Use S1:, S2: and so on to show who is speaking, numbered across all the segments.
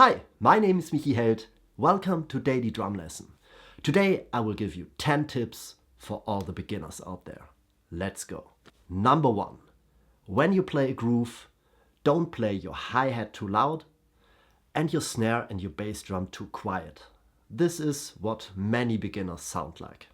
S1: Hi, my name is hihat. Welcome to Daily Drum Lesson. Today I will give you 10 tips for all the beginners out there. Let's go. Number 1. When you play a groove, don't play your hi-hat too loud and your snare and your bass drum too quiet. This is what many beginners sound like.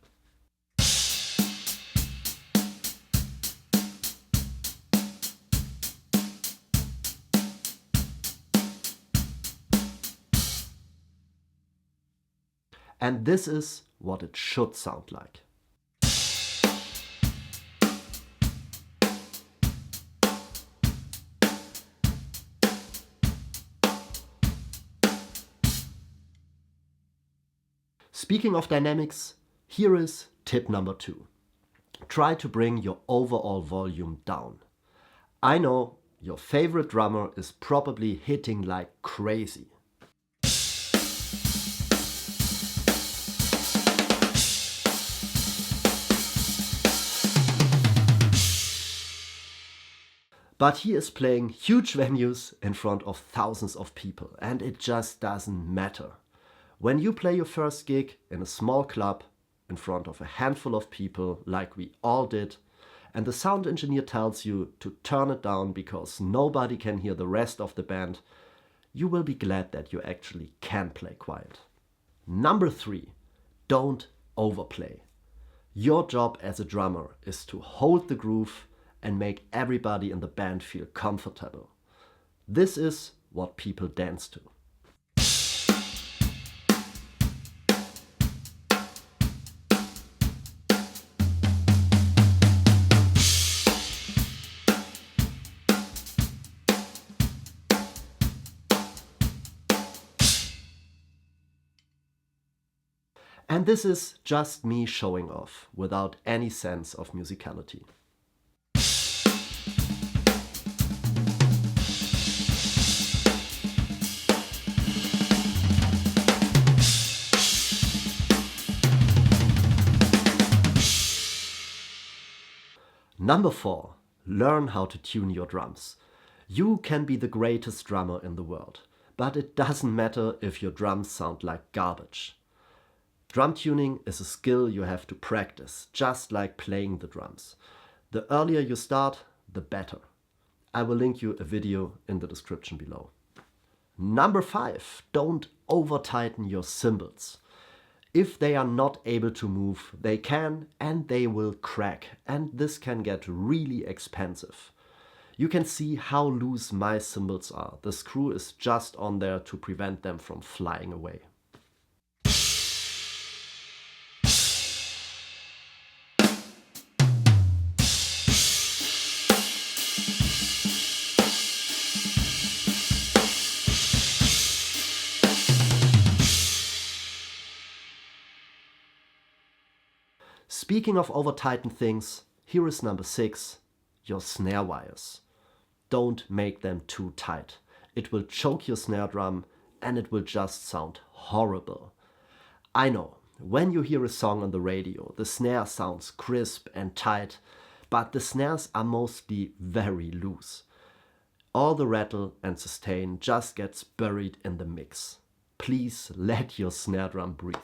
S1: And this is what it should sound like. Speaking of dynamics, here is tip number 2. Try to bring your overall volume down. I know your favorite drummer is probably hitting like crazy. But he is playing huge venues in front of thousands of people, and it just doesn't matter. When you play your first gig in a small club in front of a handful of people like we all did, and the sound engineer tells you to turn it down because nobody can hear the rest of the band, you will be glad that you actually can play quiet. Number 3, don't overplay. Your job as a drummer is to hold the groove and make everybody in the band feel comfortable. This is what people dance to. And this is just me showing off without any sense of musicality. Number 4. Learn how to tune your drums. You can be the greatest drummer in the world, but it doesn't matter if your drums sound like garbage. Drum tuning is a skill you have to practice, just like playing the drums. The earlier you start, the better. I will link you a video in the description below. Number 5. Don't over-tighten your cymbals. If they are not able to move, they can and they will crack, and this can get really expensive. You can see how loose my cymbals are. The screw is just on there to prevent them from flying away. Speaking of over-tightened things, here is number 6, your snare wires. Don't make them too tight. It will choke your snare drum and it will just sound horrible. I know, when you hear a song on the radio, the snare sounds crisp and tight, but the snares are mostly very loose. All the rattle and sustain just gets buried in the mix. Please let your snare drum breathe.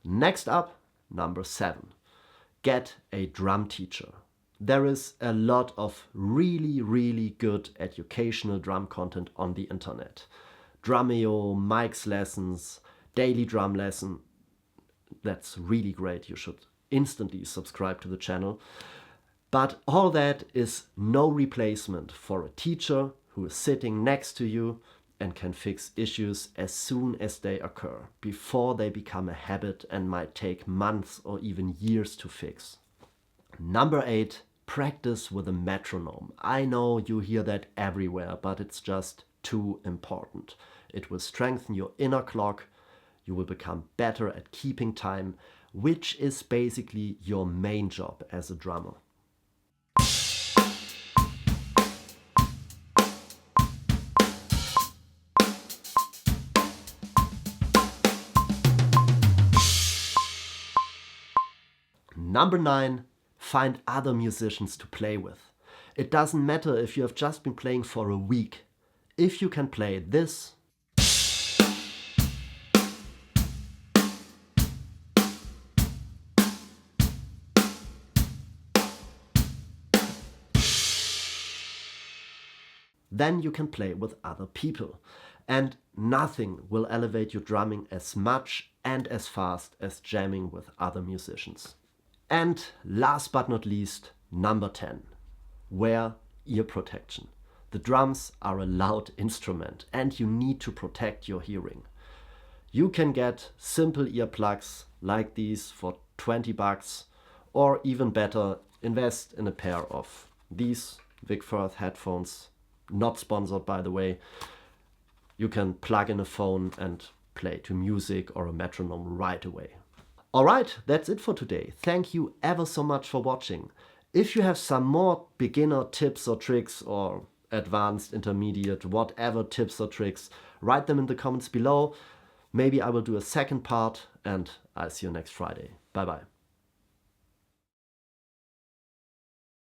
S1: Next up, number 7. Get a drum teacher. There is a lot of really good educational drum content on the internet. Drumeo, Mike's lessons, daily drum lesson. That's really great. You should instantly subscribe to the channel. But all that is no replacement for a teacher who is sitting next to you and can fix issues as soon as they occur, before they become a habit and might take months or even years to fix. Number 8, practice with a metronome. I know you hear that everywhere, but it's just too important. It will strengthen your inner clock, you will become better at keeping time, which is basically your main job as a drummer. Number 9, find other musicians to play with. It doesn't matter if you have just been playing for a week. If you can play this, then you can play with other people. And nothing will elevate your drumming as much and as fast as jamming with other musicians. And last but not least, number 10, wear ear protection. The drums are a loud instrument and you need to protect your hearing. You can get simple earplugs like these for 20 bucks, or even better, invest in a pair of these Vic Firth headphones, not sponsored by the way. You can plug in a phone and play to music or a metronome right away. Alright, that's it for today. Thank you ever so much for watching. If you have some more beginner tips or tricks or advanced, intermediate, whatever tips or tricks, write them in the comments below. Maybe I will do a second part and I'll see you next Friday. Bye bye.